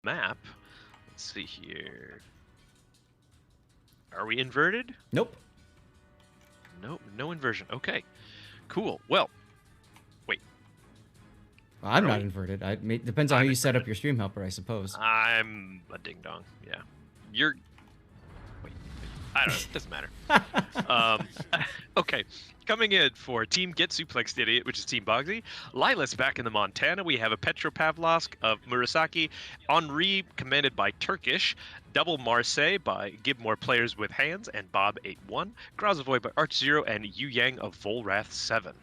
map. Let's see here. Are we inverted? Nope. No, no inversion. Okay, cool. Well, wait. Well, I'm Are not we? inverted. Depends on how I'm you set up inverted. your stream helper, I suppose. I'm a ding dong. Yeah. You're. Wait. I don't know. It doesn't matter. Um, okay, coming in for Team Get Suplexed Idiot, which is Team Boggzy. Lila's back in the Montana. We have a Petropavlovsk of Murasaki. Henri, commanded by Turkish. Double Marseille by Give More Players with Hands and Bob81. Grazovoy by Arch Zero and Yu Yang of Volrath 7.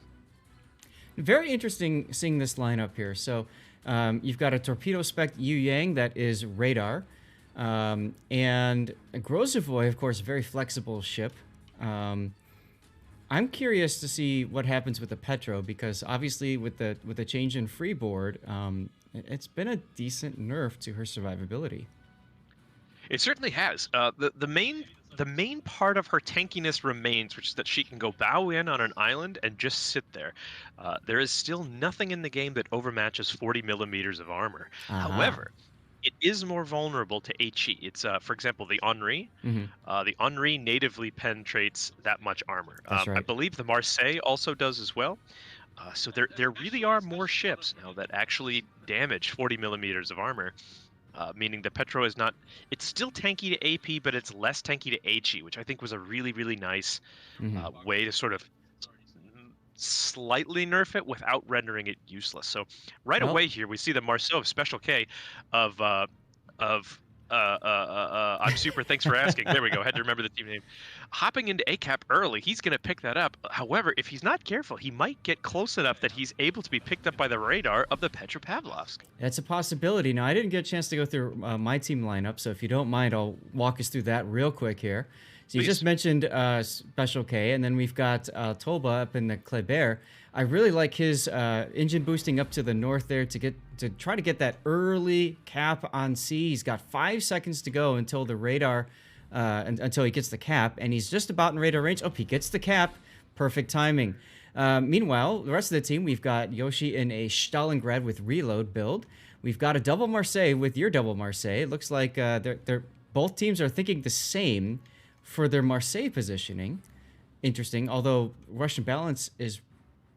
Very interesting seeing this lineup here. So you've got a torpedo spec Yu Yang that is radar. And a Grozovoy, of course, very flexible ship. I'm curious to see what happens with the Petro, because obviously with the change in freeboard, it's been a decent nerf to her survivability. It certainly has. The main part of her tankiness remains, which is that she can go bow in on an island and just sit there. There is still nothing in the game that overmatches 40 millimeters of armor. Aha. However, it is more vulnerable to HE. It's, for example, the Henri. Mm-hmm. The Henri natively penetrates that much armor. That's I right. believe the Marseille also does as well. So there really are more ships now that actually damage 40 millimeters of armor. Meaning the Petro is not, it's still tanky to AP, but it's less tanky to HE, which I think was a really, really nice Mm-hmm. way to sort of slightly nerf it without rendering it useless. So right Well, away here, we see the Marceau of Special K of, I'm super, thanks for asking. There we go. Had to remember the team name. Hopping into ACAP early, he's going to pick that up. However, if he's not careful, he might get close enough that he's able to be picked up by the radar of the Petropavlovsk. that's a possibility. Now, I didn't get a chance to go through my team lineup, so if you don't mind, I'll walk us through that real quick here. So you just Please. mentioned Special K, and then we've got Tolba up in the Kleber. I really like his engine boosting up to the north there to try to get that early cap on C. He's got 5 seconds to go until the radar, until he gets the cap, and he's just about in radar range. Oh, he gets the cap. Perfect timing. Meanwhile, the rest of the team, we've got Yoshi in a Stalingrad with reload build. We've got a double Marseille with your double Marseille. It looks like they're both teams are thinking the same for their Marseille positioning. Interesting, although Russian Balance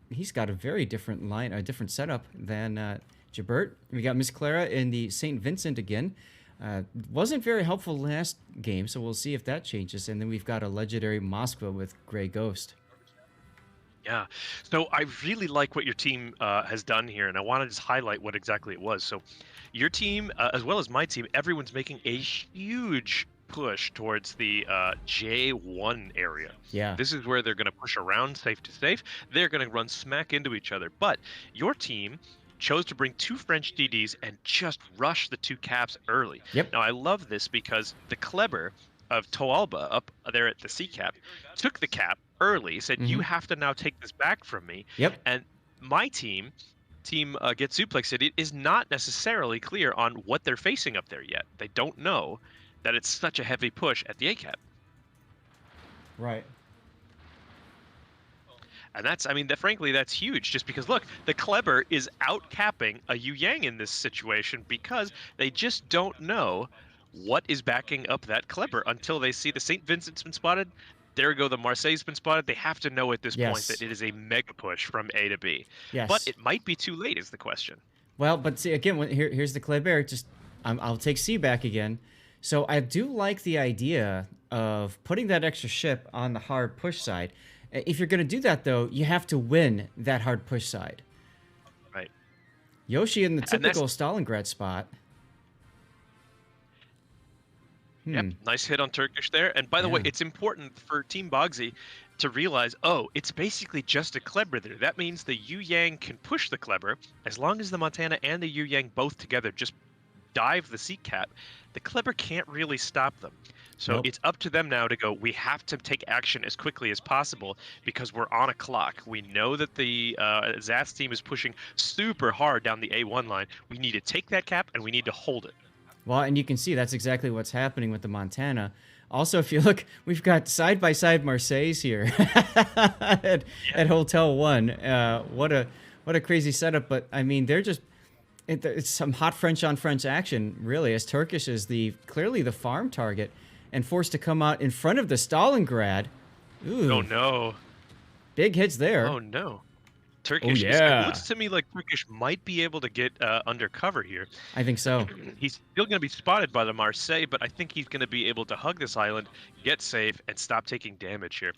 he's got a very different line, a different setup than Jabert. We got Miss Clara in the St. Vincent again. Wasn't very helpful last game, so we'll see if that changes. And then we've got a legendary Moskva with Grey Ghost. Yeah. So I really like what your team has done here, and I want to just highlight what exactly it was. So your team, as well as my team, everyone's making a huge push towards the J1 area. Yeah. This is where they're going to push around safe to safe. They're going to run smack into each other. But your team chose to bring 2 French DDs and just rush the 2 caps early. Yep. Now, I love this because the Kleber of Toalba up there at the C cap took the cap early, said, you have to now take this back from me. Yep. And my team Get Suplex Idiot, is not necessarily clear on what they're facing up there yet. They don't know that it's such a heavy push at the A cap. Right. And that's, I mean, frankly, that's huge, just because, look, the Kleber is out-capping a Yu Yang in this situation because they just don't know what is backing up that Kleber until they see the St. Vincent's been spotted. There go, the Marseille's been spotted. They have to know at this point that it is a mega push from A to B. Yes. But it might be too late is the question. Well, but see, again, here's the Kleber. Just I'll take C back again. So I do like the idea of putting that extra ship on the hard push side. If you're going to do that, though, you have to win that hard push side. Right. Yoshi in the typical Stalingrad spot. Yep, nice hit on Turkish there. And by the way, it's important for Team Boggzy to realize, oh, it's basically just a Kleber there. That means the Yu Yang can push the Kleber as long as the Montana and the Yu Yang both together just dive the seat cap. The Kleber can't really stop them. So it's up to them now to go, we have to take action as quickly as possible because we're on a clock. We know that the Zath team is pushing super hard down the A1 line. We need to take that cap and we need to hold it. Well, and you can see that's exactly what's happening with the Montana. Also, if you look, we've got side-by-side Marseilles here at Hotel 1. What a crazy setup. But, I mean, they're just... It's some hot French on French action, really, as Turkish is clearly the farm target and forced to come out in front of the Stalingrad. Oh Ooh, no. big hits there. Oh no. Oh Turkish is. It yeah, looks to me like Turkish might be able to get undercover here. I think so. He's still going to be spotted by the Marseille, but I think he's going to be able to hug this island, get safe, and stop taking damage here.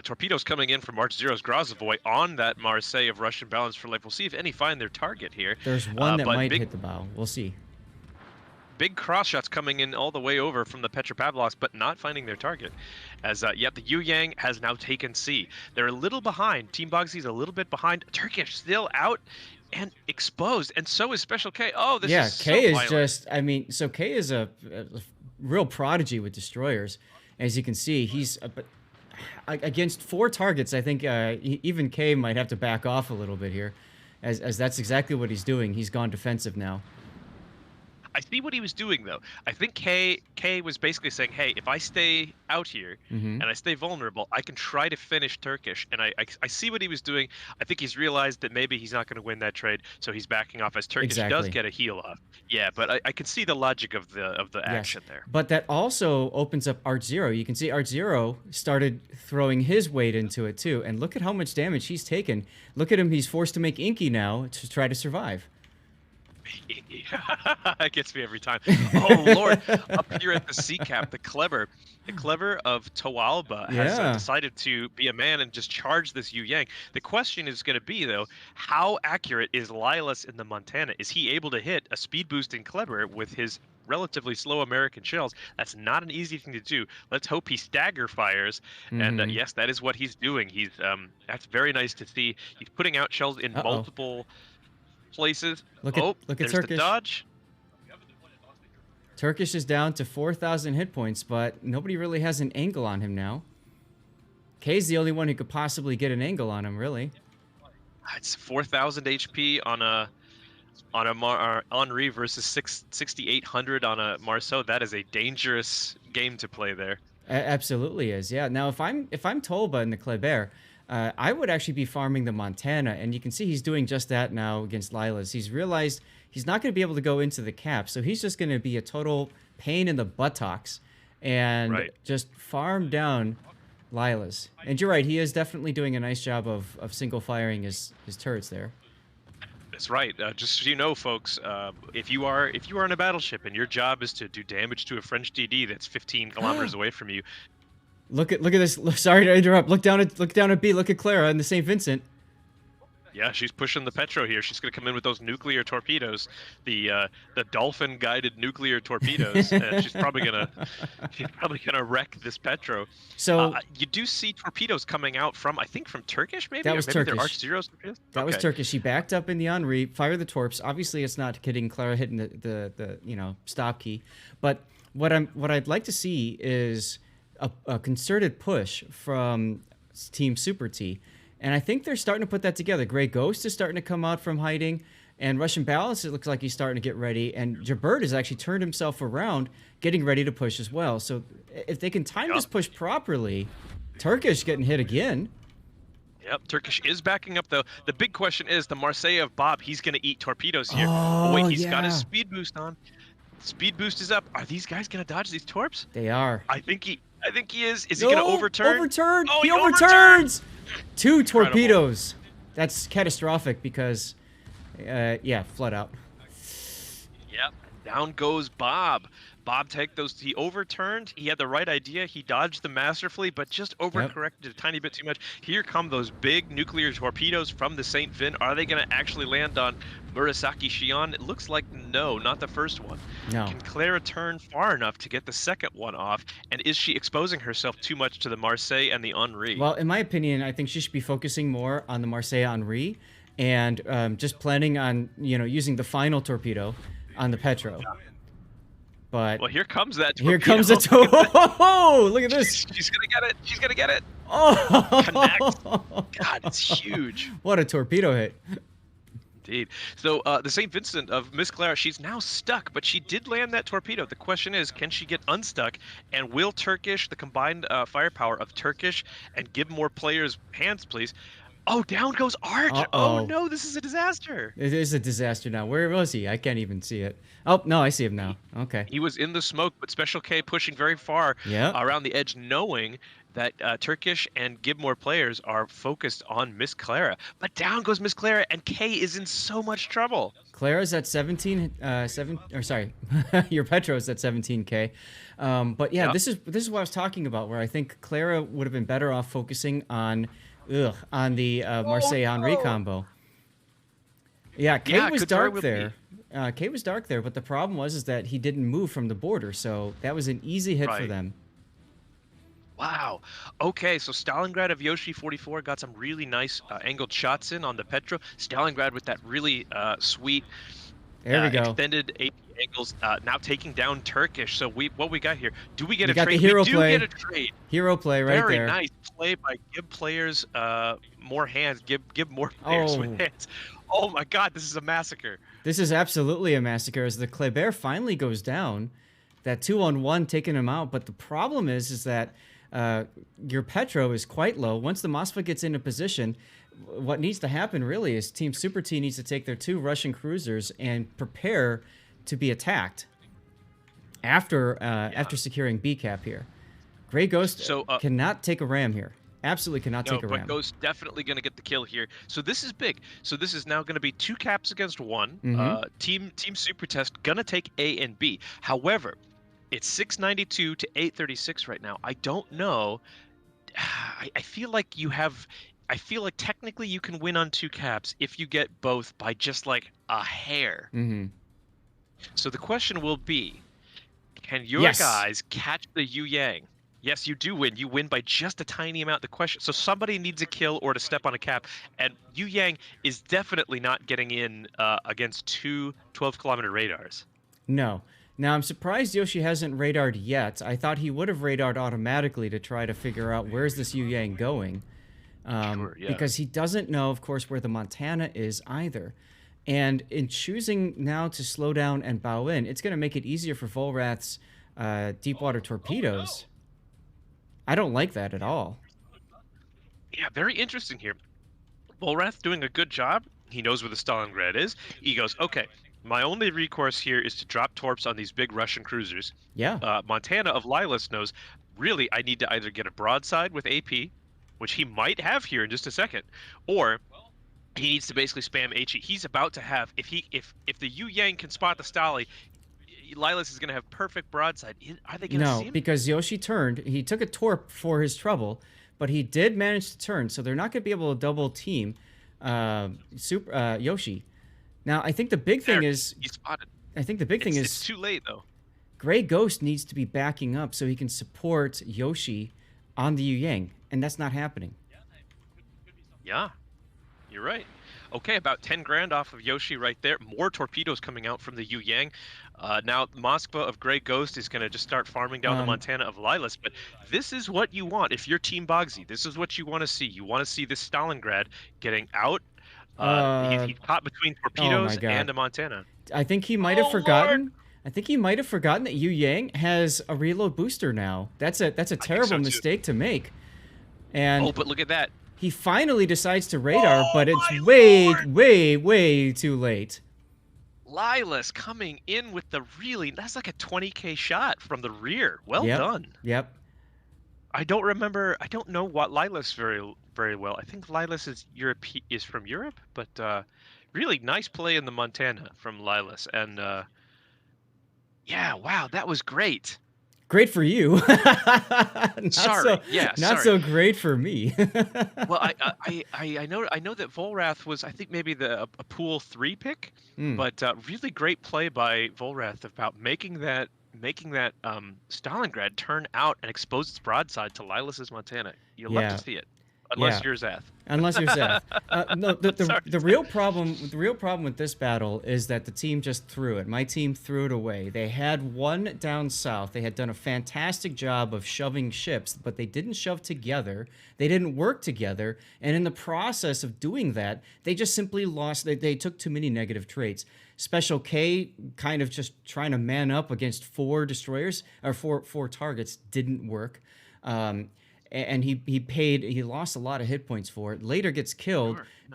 Torpedoes coming in from March Zero's Grozovoy on that Marseille of Russian Balance for Life. We'll see if any find their target here. There's one that But might hit the bow. We'll see. big cross shots coming in all the way over from the Petropavlovsk, but not finding their target. As yet the Yu Yang has now taken C. They're a little behind. Team Boggzy's a little bit behind. Turkish still out and exposed, and so is Special K. Oh, this is K so is violent. just. I mean, so K is a real prodigy with destroyers, as you can see. He's against 4 targets. I think even K might have to back off a little bit here, as that's exactly what he's doing. He's gone defensive now. I see what he was doing though. I think K was basically saying, "Hey, if I stay out here and I stay vulnerable, I can try to finish Turkish." And I see what he was doing. I think he's realized that maybe he's not going to win that trade, so he's backing off as Turkish does get a heal off. Yeah, but I can see the logic of the action there. But that also opens up Art Zero. You can see Art Zero started throwing his weight into it too, and look at how much damage he's taken. Look at him; he's forced to make Inky now to try to survive. It gets me every time. Oh Lord! Up here at the sea cap, the clever of Toalba has decided to be a man and just charge this Yu Yang. The question is going to be though, how accurate is Lilas in the Montana? Is he able to hit a speed boosting clever with his relatively slow American shells? That's not an easy thing to do. Let's hope he stagger fires. And yes, that is what he's doing. He's that's very nice to see. He's putting out shells in multiple places. Look at Turkish. The dodge. Turkish is down to 4,000 hit points, but nobody really has an angle on him now. K's the only one who could possibly get an angle on him, really. It's 4,000 HP on a Henri versus 6,800 on a Marceau. That is a dangerous game to play there. Absolutely is. Yeah. Now, if I'm Tolba in the Kleber, I would actually be farming the Montana, and you can see he's doing just that now against Lilas. He's realized he's not going to be able to go into the cap, so he's just going to be a total pain in the buttocks and just farm down Lilas. And you're right, he is definitely doing a nice job of single firing his turrets there. That's right. Just so you know, folks, if you are in a battleship and your job is to do damage to a French DD that's 15 kilometers away from you. Look at this. Sorry to interrupt. Look down at B. Look at Clara in the St. Vincent. Yeah, she's pushing the Petro here. She's going to come in with those nuclear torpedoes, the dolphin-guided nuclear torpedoes. And she's probably gonna wreck this Petro. So you do see torpedoes coming out from, I think, from Turkish, maybe. That was Turkish. They're Arch Zeros torpedoes. That was Turkish. She backed up in the Henri, fired the torps. Obviously, it's not hitting Clara, hitting the stop key. But what I'd like to see is a concerted push from Team Super T. And I think they're starting to put that together. Grey Ghost is starting to come out from hiding. And Russian Balance, it looks like he's starting to get ready. And Jabert has actually turned himself around, getting ready to push as well. So if they can time this push properly, Turkish getting hit again. Yep, Turkish is backing up, though. The big question is the Marseille of Bob. He's going to eat torpedoes here. Oh, wait, he's got his speed boost on. Speed boost is up. Are these guys going to dodge these torps? They are. I think he is. Is he going to overturn? Overturn. Oh, he overturns. 2 torpedoes. That's catastrophic because, flood out. Yep. Down goes Bob. Bob he overturned. He had the right idea. He dodged them masterfully, but just overcorrected a tiny bit too much. Here come those big nuclear torpedoes from the St. Vin. Are they going to actually land on Murasaki Shion? It looks like no, not the first one. No. Can Clara turn far enough to get the second one off? And is she exposing herself too much to the Marseille and the Henri? Well, in my opinion, I think she should be focusing more on the Marseille Henri and just planning on, using the final torpedo on the Petro. But well, here comes that torpedo. Here comes the torpedo. Look at this. She's going to get it. She's going to get it. Oh. Connect. God, it's huge. What a torpedo hit. Indeed. So the St. Vincent of Miss Clara, she's now stuck, but she did land that torpedo. The question is, can she get unstuck? And will Turkish, the combined firepower of Turkish and give more players hands, please, Oh, down goes Arch. Oh Uh-oh. no, this is a disaster. It is a disaster now. Where was he? I can't even see it. Oh, no, I see him now. He, Okay. he was in the smoke, but Special K pushing very far Yep. around the edge, knowing that Turkish and Gibmore players are focused on Miss Clara. But down goes Miss Clara, and K is in so much trouble. Clara's at 17, 7, or sorry, your Petro's at 17K. But yeah, Yep. this is what I was talking about, where I think Clara would have been better off focusing on the Oh Marseille Henri no. combo. Yeah, K Yeah, was could very dark well be. there. K was dark there, but the problem was is that he didn't move from the border, so that was an easy hit for Right. them. Wow. Okay, so Stalingrad of Yoshi 44 got some really nice angled shots in on the Petro. Stalingrad with that really sweet There we go. extended AP angles, now taking down Turkish. So what we got here? Do we get We a got the trade? We hero do get play. a trade. Hero play right Very there. nice play by give players more hands. Give more players with Oh, hands. Oh my God, this is a massacre. this is absolutely a massacre as the Kleber finally goes down. That 2-on-1 taking him out, but the problem is that your Petro is quite low. Once the Moskva gets into position, what needs to happen really is Team Super T needs to take their 2 Russian cruisers and prepare to be attacked after securing B cap here. Gray Ghost So cannot take a ram here. Absolutely cannot no, take a but ram. Ghost definitely going to get the kill here. So this is big. So this is now going to be 2 caps against 1. Mm-hmm. Team Super Test going to take A and B. However, it's 692 to 836 right now. I don't know. I feel like you have. I feel like technically you can win on 2 caps if you get both by just like a hair. Mm-hmm. So the question will be, can your Yes. guys catch the Yu Yang? Yes, you do win. You win by just a tiny amount. The question, so somebody needs a kill or to step on a cap, and Yu Yang is definitely not getting in against 2 12-kilometer radars. No. Now, I'm surprised Yoshi hasn't radared yet. I thought he would have radared automatically to try to figure out where's this Yu Yang going. Sure, yeah. Because he doesn't know, of course, where the Montana is either. And in choosing now to slow down and bow in, it's going to make it easier for Volrath's deep water torpedoes. I don't like that at all. Yeah, very interesting here. Volrath doing a good job. He knows where the Stalingrad is. He goes, okay, my only recourse here is to drop torps on these big Russian cruisers. Yeah. Montana of Lilas knows, really, I need to either get a broadside with AP, which he might have here in just a second, or he needs to basically spam HE. He's about to have, if the Yu Yang can spot the Stali, Lilas is going to have perfect broadside. Are they going to see No, him? because Yoshi turned. He took a torp for his trouble, but he did manage to turn, so they're not going to be able to double team Yoshi. Now, I think the big thing is He's spotted. I think the big thing It's is too late though. Gray Ghost needs to be backing up so he can support Yoshi on the Yu Yang, and that's not happening. Yeah, you're right. Okay, about 10 grand off of Yoshi right there. More torpedoes coming out from the Yu Yang. Now, Moskva of Grey Ghost is going to just start farming down the Montana of Lilas. But this is what you want. If you're Team Boggzy, this is what you want to see. You want to see this Stalingrad getting out. He's caught between torpedoes and a Montana. I think he might have forgotten. Lord. I think he might have forgotten that Yu Yang has a reload booster now. That's a terrible mistake to make. And but look at that. He finally decides to radar, but it's Lord. way too late. Lilas coming in with the that's like a 20K shot from the rear. Well done. Yep. I don't know what Lilas very well. I think Lilas is from Europe, but really nice play in the Montana from Lilas. And yeah, wow, that was great. Great for you. Not so great for me. Well, I know that Volrath was, I think, maybe a pool 3 pick, but really great play by Volrath about making that Stalingrad turn out and expose its broadside to Lilas's Montana. You'll love to see it. Unless you're Zath. Unless you're Zath. No, the real problem with this battle is that the team just threw it. My team threw it away. They had one down south. They had done a fantastic job of shoving ships, but they didn't shove together. They didn't work together. And in the process of doing that, they just simply lost. They took too many negative traits. Special K kind of just trying to man up against 4 destroyers or four targets didn't work. and he lost a lot of hit points for it. Later gets killed Sure. No,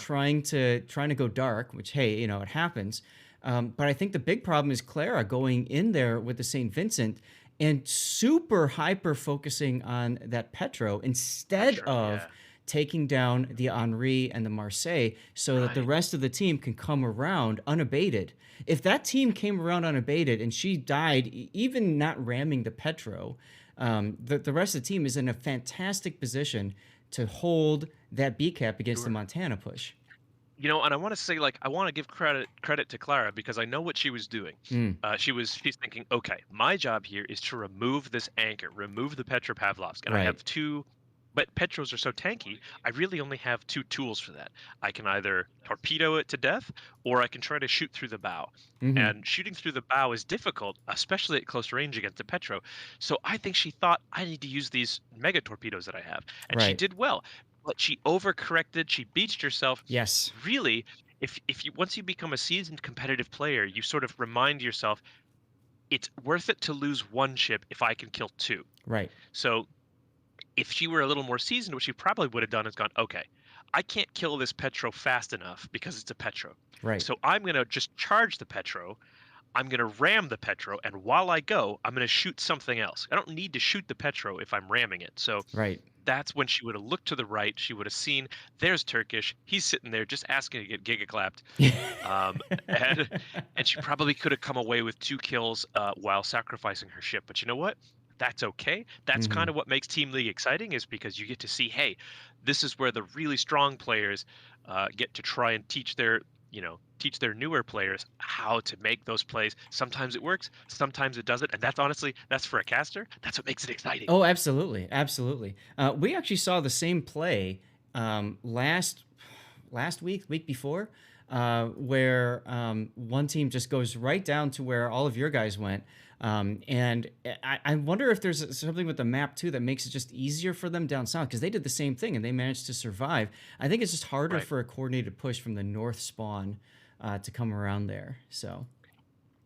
trying to go dark, which, hey, it happens. But I think the big problem is Clara going in there with the St. Vincent and super hyper focusing on that Petro instead Petro, of yeah. taking down the Henri and the Marseille so that the Right. rest of the team can come around unabated. If that team came around unabated and she died, even not ramming the Petro, the rest of the team is in a fantastic position to hold that B cap against the Sure. Montana push. And I want to say, like, I want to give credit to Clara because I know what she was doing. Mm, She's thinking, okay, my job here is to remove this anchor, remove the Petropavlovsk, and I right. have two. But Petros are so tanky, I really only have two tools for that. I can either torpedo it to death, or I can try to shoot through the bow. Hmm. And shooting through the bow is difficult, especially at close range against a Petro. So I think she thought, I need to use these mega torpedoes that I have, and she Right. did well. But she overcorrected. She beached herself. Yes. Really, if you once you become a seasoned competitive player, you sort of remind yourself it's worth it to lose one ship if I can kill two. Right. So if she were a little more seasoned, what she probably would have done is gone, okay, I can't kill this Petro fast enough because it's a Petro. Right. So I'm gonna just charge the Petro. I'm gonna ram the Petro, and while I go, I'm gonna shoot something else. I don't need to shoot the Petro if I'm ramming it. So Right. that's when she would have looked to the right. She would have seen there's Turkish. He's sitting there just asking to get giga clapped. Um, and and she probably could have come away with 2 kills while sacrificing her ship. But you know what? That's okay. That's kind Hmm. of what makes Team League exciting, is because you get to see, hey, this is where the really strong players get to try and teach their newer players how to make those plays. Sometimes it works, sometimes it doesn't, and that's for a caster. That's what makes it exciting. Oh, absolutely, absolutely. We actually saw the same play last week before, where one team just goes right down to where all of your guys went. And I wonder if there's something with the map too that makes it just easier for them down south, because they did the same thing and they managed to survive. I think it's just harder Right. for a coordinated push from the north spawn to come around there. So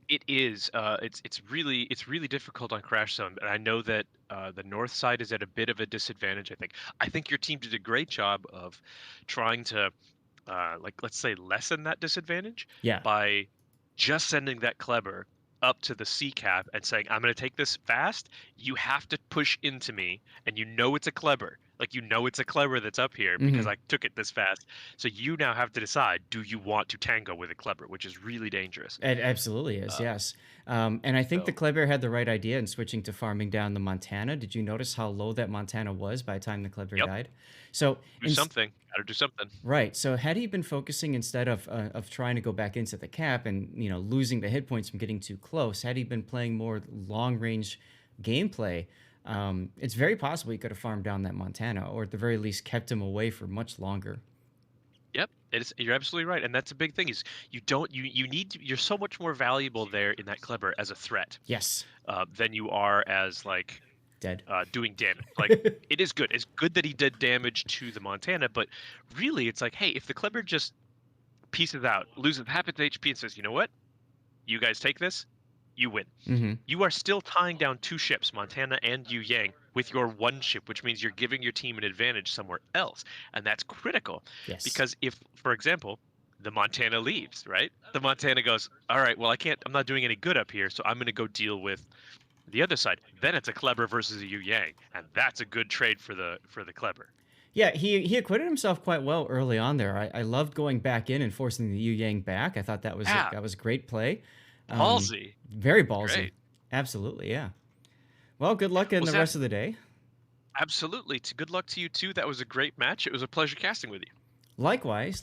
It is. It's really difficult on Crash Zone, and I know that the north side is at a bit of a disadvantage. I think your team did a great job of trying to, like, let's say, lessen that disadvantage yeah. by just sending that Kleber up to the C cap and saying, "I'm going to take this fast. You have to push into me, and it's a Kleber. Like, it's a Kleber that's up here because Hmm. I took it this fast. So you now have to decide: do you want to tango with a Kleber, which is really dangerous." It absolutely is, Uh, yes. And I think the so. Kleber had the right idea in switching to farming down the Montana. Did you notice how low that Montana was by the time the Kleber Yep. died? So, Do something. Gotta do something. right. So had he been focusing instead of trying to go back into the cap and losing the hit points from getting too close, had he been playing more long range gameplay, it's very possible he could have farmed down that Montana, or at the very least kept him away for much longer. Yep. You're absolutely right. And that's a big thing is you're so much more valuable there in that Kleber as a threat Yes, than you are as, like, dead. doing damage. Like, it is good. It's good that he did damage to the Montana, but really it's like, hey, if the Kleber just pieces out, loses half its HP and says, you know what? You guys take this, you win. Hmm. You are still tying down two ships, Montana and Yu Yang, with your one ship, which means you're giving your team an advantage somewhere else. And that's critical Yes. because if, for example, the Montana leaves, right? The Montana goes, all right, well, I'm not doing any good up here, so I'm going to go deal with the other side. Then it's a Kleber versus a Yu Yang, and that's a good trade for the Kleber. Yeah, he acquitted himself quite well early on there. I loved going back in and forcing the Yu Yang back. I thought Yeah, that was a great play. ballsy. Very It's ballsy. great. Absolutely, yeah. Well, good luck in Well, the Zath, rest of the day. absolutely. Good luck to you too. That was a great match. It was a pleasure casting with you. Likewise,